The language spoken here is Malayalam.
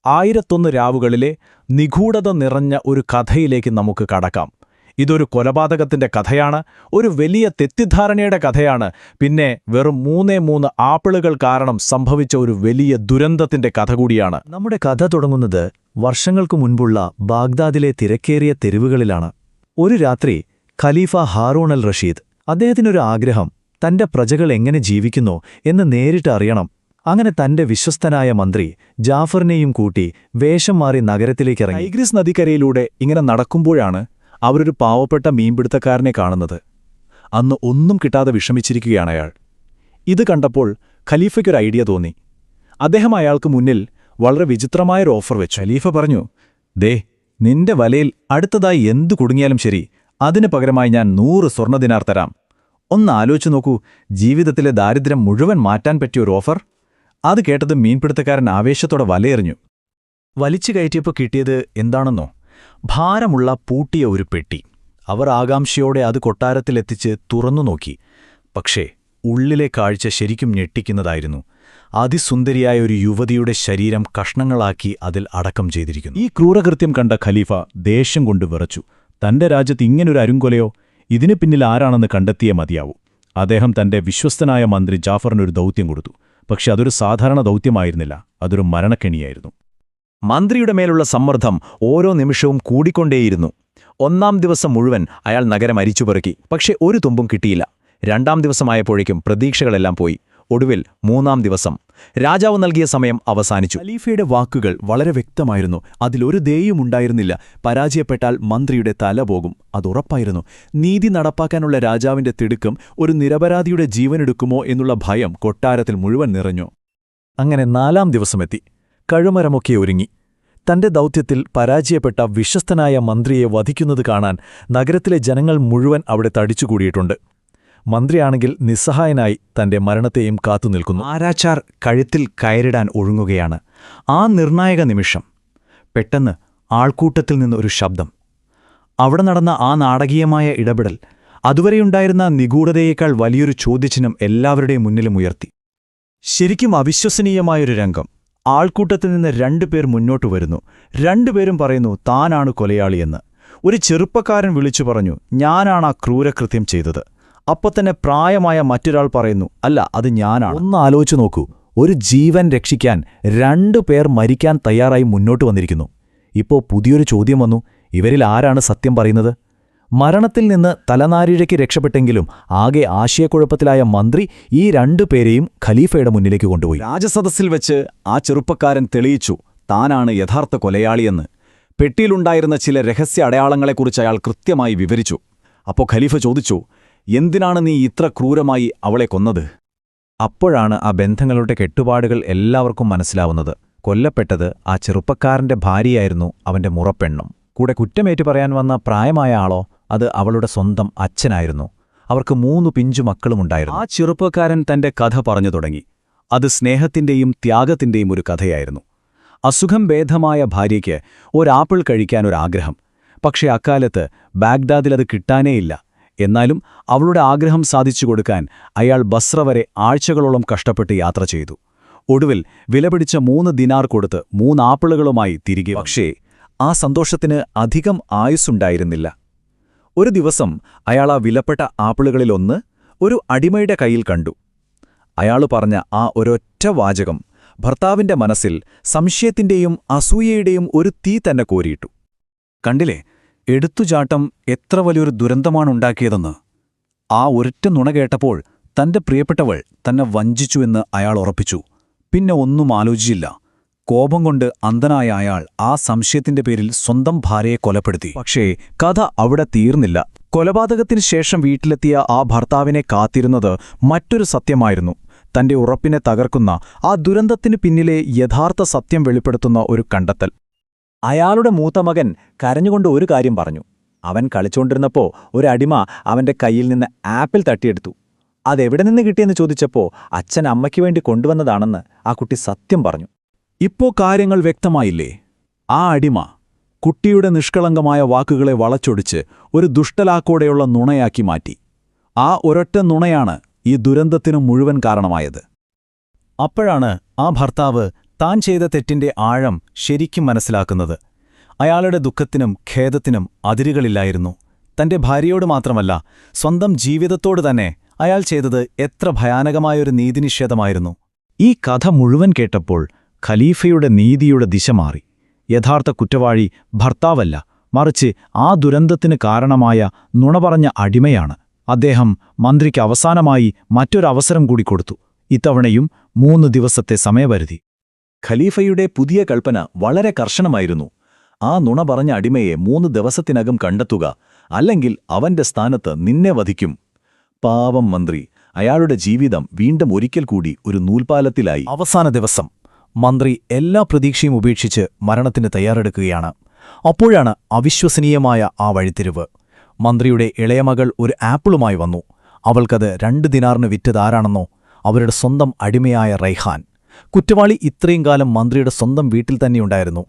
1001 രാവുകളിലെ നിഗൂഢത നിറഞ്ഞ ഒരു കഥയിലേക്ക് നമുക്ക് കടക്കാം. ഇതൊരു കൊലപാതകത്തിന്റെ കഥയാണ്, ഒരു വലിയ തെറ്റിദ്ധാരണയുടെ കഥയാണ്, പിന്നെ വെറും 3 ആപ്പിളുകൾ കാരണം സംഭവിച്ച ഒരു വലിയ ദുരന്തത്തിന്റെ കഥ കൂടിയാണ്. നമ്മുടെ കഥ തുടങ്ങുന്നത് വർഷങ്ങൾക്കു മുൻപുള്ള ബാഗ്ദാദിലെ തിരക്കേറിയ തെരുവുകളിലാണ്. ഒരു രാത്രി ഖലീഫ ഹാറൂൺ അൽ റഷീദ്, അദ്ദേഹത്തിനൊരു ആഗ്രഹം, തന്റെ പ്രജകൾ എങ്ങനെ ജീവിക്കുന്നോ എന്ന് നേരിട്ട് അറിയണം. അങ്ങനെ തന്റെ വിശ്വസ്തനായ മന്ത്രി ജാഫറിനെയും കൂട്ടി വേഷം മാറി നഗരത്തിലേക്കിറങ്ങി. ടൈഗ്രിസ് നദിക്കരയിലൂടെ ഇങ്ങനെ നടക്കുമ്പോഴാണ് അവരൊരു പാവപ്പെട്ട മീൻപിടുത്തക്കാരനെ കാണുന്നത്. അന്ന് ഒന്നും കിട്ടാതെ വിഷമിച്ചിരിക്കുകയാണയാൾ. ഇത് കണ്ടപ്പോൾ ഖലീഫയ്ക്കൊരു ഐഡിയ തോന്നി. അദ്ദേഹം അയാൾക്ക് മുന്നിൽ വളരെ വിചിത്രമായൊരു ഓഫർ വെച്ചു. ഖലീഫ പറഞ്ഞു, ദേ, നിന്റെ വലയിൽ അടുത്തതായി എന്തു കുടുങ്ങിയാലും ശരി, അതിനു പകരമായി ഞാൻ 100 സ്വർണ്ണദിനാർ തരാം. ഒന്ന് ആലോചിച്ചു നോക്കൂ, ജീവിതത്തിലെ ദാരിദ്ര്യം മുഴുവൻ മാറ്റാൻ പറ്റിയൊരു ഓഫർ. അത് കേട്ടത് മീൻപിടുത്തക്കാരൻ ആവേശത്തോടെ വലയെറിഞ്ഞു. വലിച്ചു കയറ്റിയപ്പോൾ കിട്ടിയത് എന്താണെന്നോ? ഭാരമുള്ള പൂട്ടിയ ഒരു പെട്ടി. അവർ ആകാംക്ഷയോടെ അത് കൊട്ടാരത്തിലെത്തിച്ച് തുറന്നു നോക്കി. പക്ഷേ ഉള്ളിലെ കാഴ്ച ശരിക്കും ഞെട്ടിക്കുന്നതായിരുന്നു. അതിസുന്ദരിയായ ഒരു യുവതിയുടെ ശരീരം കഷ്ണങ്ങളാക്കി അതിൽ അടക്കം ചെയ്തിരിക്കുന്നു. ഈ ക്രൂരകൃത്യം കണ്ട ഖലീഫ ദേഷ്യം കൊണ്ട് വിറച്ചു. തന്റെ രാജ്യത്ത് ഇങ്ങനൊരു അരുങ്കൊലയോ? ഇതിനു പിന്നിൽ ആരാണെന്ന് കണ്ടെത്തിയേ മതിയാവൂ. അദ്ദേഹം തന്റെ വിശ്വസ്തനായ മന്ത്രി ജാഫറിനൊരു ദൗത്യം കൊടുത്തു. പക്ഷെ അതൊരു സാധാരണ ദൗത്യമായിരുന്നില്ല, അതൊരു മരണക്കെണിയായിരുന്നു. മന്ത്രിയുടെ മേലുള്ള സമ്മർദ്ദം ഓരോ നിമിഷവും കൂടിക്കൊണ്ടേയിരുന്നു. 1 ദിവസം മുഴുവൻ അയാൾ നഗരം അരിച്ചുപെറുക്കി. പക്ഷെ ഒരു തുമ്പും കിട്ടിയില്ല. 2 ദിവസമായപ്പോഴേക്കും പ്രതീക്ഷകളെല്ലാം പോയി. ഒടുവിൽ 3 ദിവസം രാജാവ് നൽകിയ സമയം അവസാനിച്ചു. ഖലീഫയുടെ വാക്കുകൾ വളരെ വ്യക്തമായിരുന്നു. അതിലൊരു ദയയുമുണ്ടായിരുന്നില്ല. പരാജയപ്പെട്ടാൽ മന്ത്രിയുടെ തല പോകും, അതുറപ്പായിരുന്നു. നീതി നടപ്പാക്കാനുള്ള രാജാവിന്റെ തിടുക്കം ഒരു നിരപരാധിയുടെ ജീവനെടുക്കുമോ എന്നുള്ള ഭയം കൊട്ടാരത്തിൽ മുഴുവൻ നിറഞ്ഞു. അങ്ങനെ 4 ദിവസമെത്തി. കഴുമരമൊക്കെ ഒരുങ്ങി. തന്റെ ദൗത്യത്തിൽ പരാജയപ്പെട്ട വിശ്വസ്തനായ മന്ത്രിയെ വധിക്കുന്നത് കാണാൻ നഗരത്തിലെ ജനങ്ങൾ മുഴുവൻ അവിടെ തടിച്ചുകൂടിയിട്ടുണ്ട്. മന്ത്രിയാണെങ്കിൽ നിസ്സഹായനായി തന്റെ മരണത്തെയും കാത്തുനിൽക്കുന്നു. ആരാച്ചാർ കഴുത്തിൽ കയറിടാൻ ഒരുങ്ങുകയാണ്. ആ നിർണായക നിമിഷം പെട്ടെന്ന് ആൾക്കൂട്ടത്തിൽ നിന്ന് ഒരു ശബ്ദം. അവിടെ നടന്ന ആ നാടകീയമായ ഇടപെടൽ അതുവരെയുണ്ടായിരുന്ന നിഗൂഢതയേക്കാൾ വലിയൊരു ചോദ്യചിഹ്നം എല്ലാവരുടെയും മുന്നിലും ഉയർത്തി. ശരിക്കും അവിശ്വസനീയമായൊരു രംഗം. ആൾക്കൂട്ടത്തിൽ നിന്ന് 2 പേർ മുന്നോട്ടു വരുന്നു. 2 പേരും പറയുന്നു താനാണ് കൊലയാളിയെന്ന്. ഒരു ചെറുപ്പക്കാരൻ വിളിച്ചു പറഞ്ഞു, ഞാനാണ് ആ ക്രൂരകൃത്യം ചെയ്തത്. അപ്പോൾ തന്നെ പ്രായമായ മറ്റൊരാൾ പറയുന്നു, അല്ല, അത് ഞാനാണ്. ഒന്ന് ആലോചിച്ചു നോക്കൂ, ഒരു ജീവൻ രക്ഷിക്കാൻ 2 പേർ മരിക്കാൻ തയ്യാറായി മുന്നോട്ട് വന്നിരിക്കുന്നു. ഇപ്പോൾ പുതിയൊരു ചോദ്യം വന്നു, ഇവരിൽ ആരാണ് സത്യം പറയുന്നത്? മരണത്തിൽ നിന്ന് തലനാരിഴയ്ക്ക് രക്ഷപ്പെട്ടെങ്കിലും ആകെ ആശയക്കുഴപ്പത്തിലായ മന്ത്രി ഈ 2 പേരെയും ഖലീഫയുടെ മുന്നിലേക്ക് കൊണ്ടുപോയി. രാജസദസ്സിൽ വെച്ച് ആ ചെറുപ്പക്കാരൻ തെളിയിച്ചു, താനാണ് യഥാർത്ഥ കൊലയാളിയെന്ന്. പെട്ടിയിലുണ്ടായിരുന്ന ചില രഹസ്യ അടയാളങ്ങളെക്കുറിച്ച് അയാൾ കൃത്യമായി വിവരിച്ചു. അപ്പോൾ ഖലീഫ ചോദിച്ചു, എന്തിനാണ് നീ ഇത്ര ക്രൂരമായി അവളെ കൊന്നത്? അപ്പോഴാണ് ആ ബന്ധങ്ങളുടെ കെട്ടുപാടുകൾ എല്ലാവർക്കും മനസ്സിലാവുന്നത്. കൊല്ലപ്പെട്ടത് ആ ചെറുപ്പക്കാരന്റെ ഭാര്യയായിരുന്നു, അവന്റെ മുറപ്പെണ്ണും. കൂടെ കുറ്റമേറ്റു പറയാൻ വന്ന പ്രായമായ ആളോ? അത് അവളുടെ സ്വന്തം അച്ഛനായിരുന്നു. അവർക്ക് 3 പിഞ്ചു മക്കളുമുണ്ടായിരുന്നു. ആ ചെറുപ്പക്കാരൻ തന്റെ കഥ പറഞ്ഞു തുടങ്ങി. അത് സ്നേഹത്തിന്റെയും ത്യാഗത്തിന്റെയും ഒരു കഥയായിരുന്നു. അസുഖം ഭേദമായ ഭാര്യയ്ക്ക് ഒരാപ്പിൾ കഴിക്കാനൊരാഗ്രഹം. പക്ഷേ അക്കാലത്ത് ബാഗ്ദാദിലത് കിട്ടാനേയില്ല. എന്നാലും അവളുടെ ആഗ്രഹം സാധിച്ചു കൊടുക്കാൻ അയാൾ ബസ്ര വരെ ആഴ്ചകളോളം കഷ്ടപ്പെട്ട് യാത്ര ചെയ്തു. ഒടുവിൽ വിലപിടിച്ച 3 ദിനാർ കൊടുത്ത് 3 ആപ്പിളുകളുമായി തിരികെ. പക്ഷേ ആ സന്തോഷത്തിന് അധികം ആയുസ്സുണ്ടായിരുന്നില്ല. ഒരു ദിവസം അയാൾ ആ വിലപ്പെട്ട ആപ്പിളുകളിലൊന്ന് ഒരു അടിമയുടെ കയ്യിൽ കണ്ടു. അയാൾ പറഞ്ഞ ആ ഒരൊറ്റ വാചകം ഭർത്താവിന്റെ മനസ്സിൽ സംശയത്തിന്റെയും അസൂയയുടെയും ഒരു തീ തന്നെ കോരിയിട്ടു. കണ്ടില്ലേ, എടുത്തുചാട്ടം എത്ര വലിയൊരു ദുരന്തമാണുണ്ടാക്കിയതെന്ന്. ആ ഒരൊറ്റ നുണ കേട്ടപ്പോൾ തന്റെ പ്രിയപ്പെട്ടവൾ തന്നെ വഞ്ചിച്ചുവെന്ന് അയാൾ ഉറപ്പിച്ചു. പിന്നെ ഒന്നും ആലോചിച്ചില്ല. കോപം കൊണ്ട് അന്ധനായ അയാൾ ആ സംശയത്തിന്റെ പേരിൽ സ്വന്തം ഭാര്യയെ കൊലപ്പെടുത്തി. പക്ഷേ കഥ അവിടെ തീർന്നില്ല. കൊലപാതകത്തിന് ശേഷം വീട്ടിലെത്തിയ ആ ഭർത്താവിനെ കാത്തിരുന്നത് മറ്റൊരു സത്യമായിരുന്നു. തന്റെ ഉറപ്പിനെ തകർക്കുന്ന ആ ദുരന്തത്തിനു പിന്നിലെ യഥാർത്ഥ സത്യം വെളിപ്പെടുത്തുന്ന ഒരു കണ്ടെത്തൽ. അയാളുടെ മൂത്ത മകൻ കരഞ്ഞുകൊണ്ട് ഒരു കാര്യം പറഞ്ഞു. അവൻ കളിച്ചുകൊണ്ടിരുന്നപ്പോൾ ഒരു അടിമ അവന്റെ കയ്യിൽ നിന്ന് ആപ്പിൾ തട്ടിയെടുത്തു. അതെവിടെ നിന്ന് കിട്ടിയെന്ന് ചോദിച്ചപ്പോൾ അച്ഛൻ അമ്മയ്ക്ക് വേണ്ടി കൊണ്ടുവന്നതാണെന്ന് ആ കുട്ടി സത്യം പറഞ്ഞു. ഇപ്പോ കാര്യങ്ങൾ വ്യക്തമായില്ലേ? ആ അടിമ കുട്ടിയുടെ നിഷ്കളങ്കമായ വാക്കുകളെ വളച്ചൊടിച്ച് ഒരു ദുഷ്ടലാക്കോടെയുള്ള നുണയാക്കി മാറ്റി. ആ ഒരൊറ്റ നുണയാണ് ഈ ദുരന്തത്തിനു മുഴുവൻ കാരണമായത്. അപ്പോഴാണ് ആ ഭർത്താവ് താൻ ചെയ്ത തെറ്റിന്റെ ആഴം ശരിക്കും മനസ്സിലാക്കുന്നത്. അയാളുടെ ദുഃഖത്തിനും ഖേദത്തിനും അതിരുകളില്ലായിരുന്നു. തന്റെ ഭാര്യയോട് മാത്രമല്ല, സ്വന്തം ജീവിതത്തോട് തന്നെ അയാൾ ചെയ്തത് എത്ര ഭയാനകമായൊരു നീതിനിഷേധമായിരുന്നു. ഈ കഥ മുഴുവൻ കേട്ടപ്പോൾ ഖലീഫയുടെ നീതിയുടെ ദിശ മാറി. യഥാർത്ഥ കുറ്റവാളി ഭർത്താവല്ല, മറിച്ച് ആ ദുരന്തത്തിന് കാരണമായ നുണ പറഞ്ഞ അടിമയാണ്. അദ്ദേഹം മന്ത്രിക്ക് അവസാനമായി മറ്റൊരവസരം കൂടി കൊടുത്തു. ഇത്തവണയും 3 ദിവസത്തെ സമയപരിധി. ഖലീഫയുടെ പുതിയ കൽപ്പന വളരെ കർശനമായിരുന്നു. ആ നുണ പറഞ്ഞ അടിമയെ 3 ദിവസത്തിനകം കണ്ടെത്തുക, അല്ലെങ്കിൽ അവന്റെ സ്ഥാനത്ത് നിന്നെ വധിക്കും. പാവം മന്ത്രി, അയാളുടെ ജീവിതം വീണ്ടും ഒരിക്കൽ കൂടി ഒരു നൂൽപ്പാലത്തിലായി. അവസാന ദിവസം മന്ത്രി എല്ലാ പ്രതീക്ഷയും ഉപേക്ഷിച്ച് മരണത്തിന് തയ്യാറെടുക്കുകയാണ്. അപ്പോഴാണ് അവിശ്വസനീയമായ ആ വഴിത്തിരിവ്. മന്ത്രിയുടെ ഇളയമകൾ ഒരു ആപ്പിളുമായി വന്നു. അവൾക്കത് 2 ദിനാറിന് വിറ്റതാരാണെന്നോ? അവരുടെ സ്വന്തം അടിമയായ റൈഹാൻ. കുറ്റവാളി ഇത്രയും കാലം മന്ത്രിയുടെ സ്വന്തം വീട്ടിൽ തന്നെയുണ്ടായിരുന്നു.